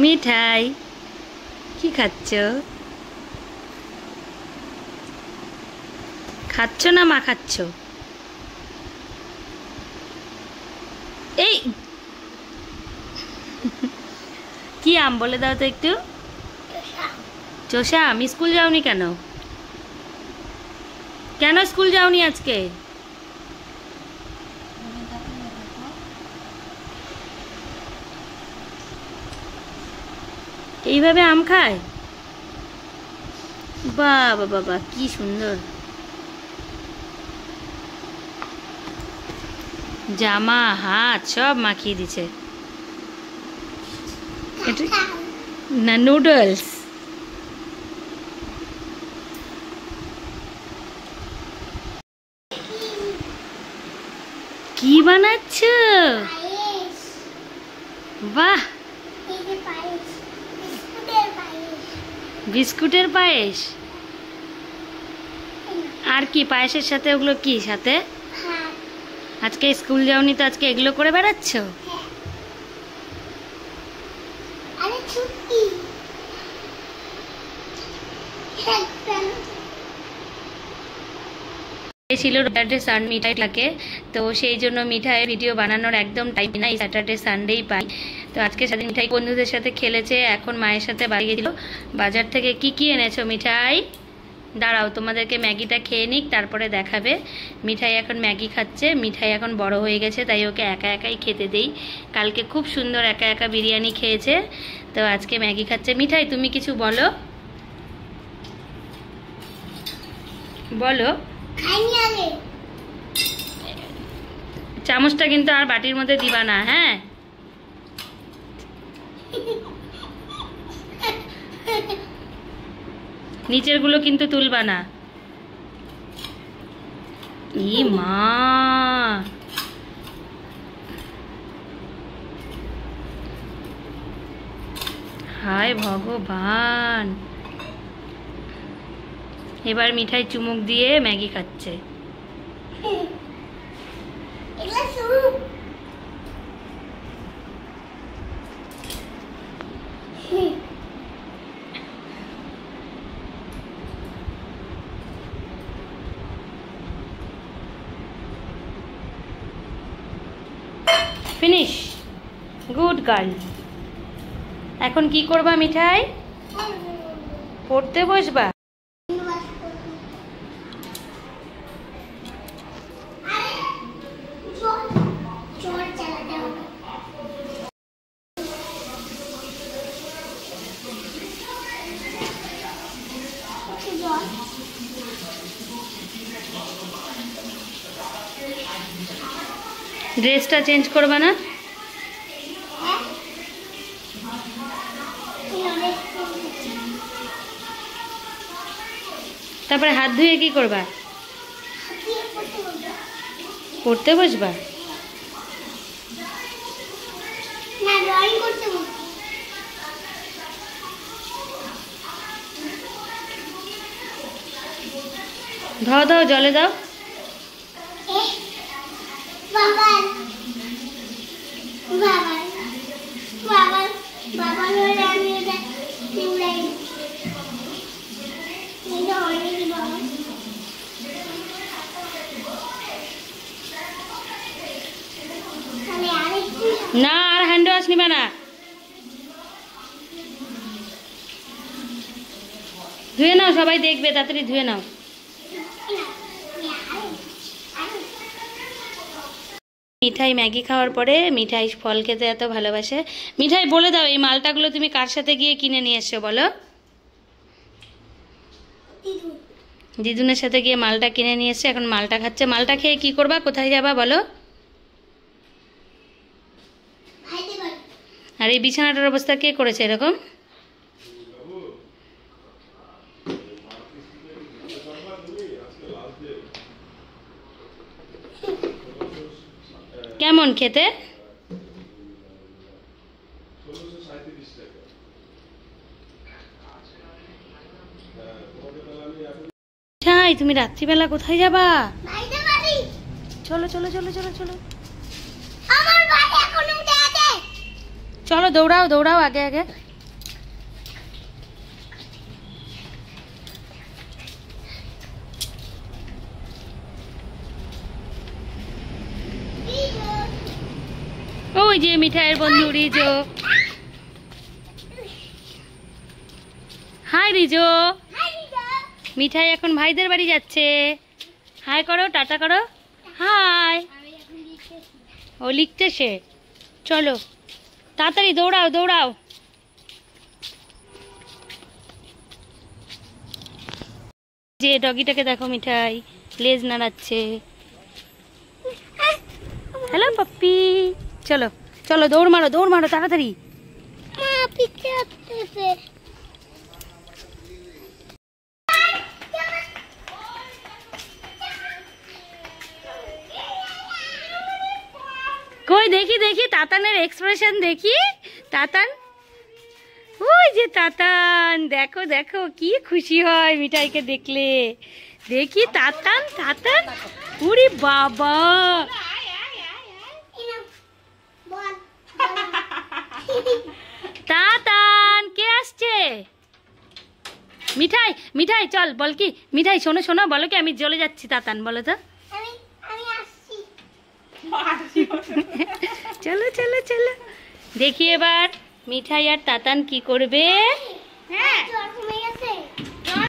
মিঠাই কি খাচ্ছ? খাচ্ছ না মা খাচ্ছ? এই কি আম বলে দাও তো একটু। চোষা আম। স্কুল যাওনি কেন? কেন স্কুল যাওনি আজকে? এইভাবে আম খায়? বাবা বাবা কি সুন্দর। জামা হাত সব মাখিয়ে দিছে। না নুডলস। কি বানাচ্ছ? বাহ, বিস্কুটের পায়েস। আর কি পায়েসের সাথে ওগুলো কি সাথে? আজকে স্কুল যাওনি তো আজকে এগুলো করে বেড়াচ্ছ? ছিল স্যাটারডে সানডে মিঠাইটাকে, তো সেই জন্য মিঠাইয়ের ভিডিও বানানোর একদম টাইম না, এই স্যাটারডে সানডেই পাই। তো আজকে সাথে মিঠাই বন্ধুদের সাথে খেলেছে, এখন মায়ের সাথে বাড়ি গেছিল। বাজার থেকে কি কি এনেছো মিঠাই? দাঁড়াও তোমাদেরকে ম্যাগিটা খেয়ে নিক তারপরে দেখাবে। মিঠাই এখন ম্যাগি খাচ্ছে। মিঠাই এখন বড় হয়ে গেছে তাই ওকে একা একাই খেতে দেই। কালকে খুব সুন্দর একা একা বিরিয়ানি খেয়েছে, তো আজকে ম্যাগি খাচ্ছে। মিঠাই তুমি কিছু বলো, বলো। চামচটা কিন্তু আর বাটির মধ্যে দিবা না, হ্যাঁ? নিচের গুলো কিন্তু তুলবা না। ই মা, হায় ভগবান। এবার মিঠাই চুমুক দিয়ে ম্যাগি খাচ্ছে। Finish, good girl. এখন কি করবা মিঠাই? পড়তে বসবা? ড্রেসটা চেঞ্জ করবা না? তারপরে হাত ধুয়ে কি করবা? পড়তে বসবা? দাও দাও, জলে দাও। না আর হ্যান্ড ওয়াশ নিবা না। ধুয়ে নাও, সবাই দেখবে, তাড়াতাড়ি ধুয়ে নাও। মিঠাই ম্যাগি খাওয়ার পরে মিঠাই ফল খেতে এত ভালোবাসে। মিঠাই বলে দাও এই মালটাগুলো তুমি কার সাথে গিয়ে কিনে নিয়ে এসছো বলো? দিদুনের সাথে গিয়ে মালটা কিনে নিয়ে এসছে, এখন মালটা খাচ্ছে। মালটা খেয়ে কি করবা, কোথায় যাবা বলো? আর এই বিছানাটার অবস্থা কে করেছে এরকম? কেমন খেতে? তুমি রাত্রিবেলা কোথায় যাবা? চলো চলো চলো চলো চলো চলো, দৌড়াও দৌড়াও আগে আগে। ওই যে মিঠাইয়ের বন্ধু রিজো। হাই রিজো। মিঠাই এখন ভাইদের বাড়ি যাচ্ছে। হাই করো, টাটা করো। হাই। ও লিখতেছে, চলো তাড়াতাড়ি দৌড়াও দৌড়াও। যে ডগিটাকে দেখো, মিঠাই লেজ নাড়াচ্ছে। Hello puppy. চলো চলো দৌড় মারো তাড়াতাড়ি। কই দেখি দেখি তাতানের এক্সপ্রেশন দেখি। তাতান, ওই যে তাতান, দেখো দেখো কি খুশি হয় মিঠাইকে দেখলে। দেখি তাতান, তাতান, ওরে বাবা। তাতান কে আসছে? মিঠাই, মিঠাই চল বল কি, মিঠাই শোনো শোনো, বলো কি আমি চলে যাচ্ছি। তাতান বলো তো। চলো চলো চলো, দেখি এবার মিঠাই আর তাতান কি করবে।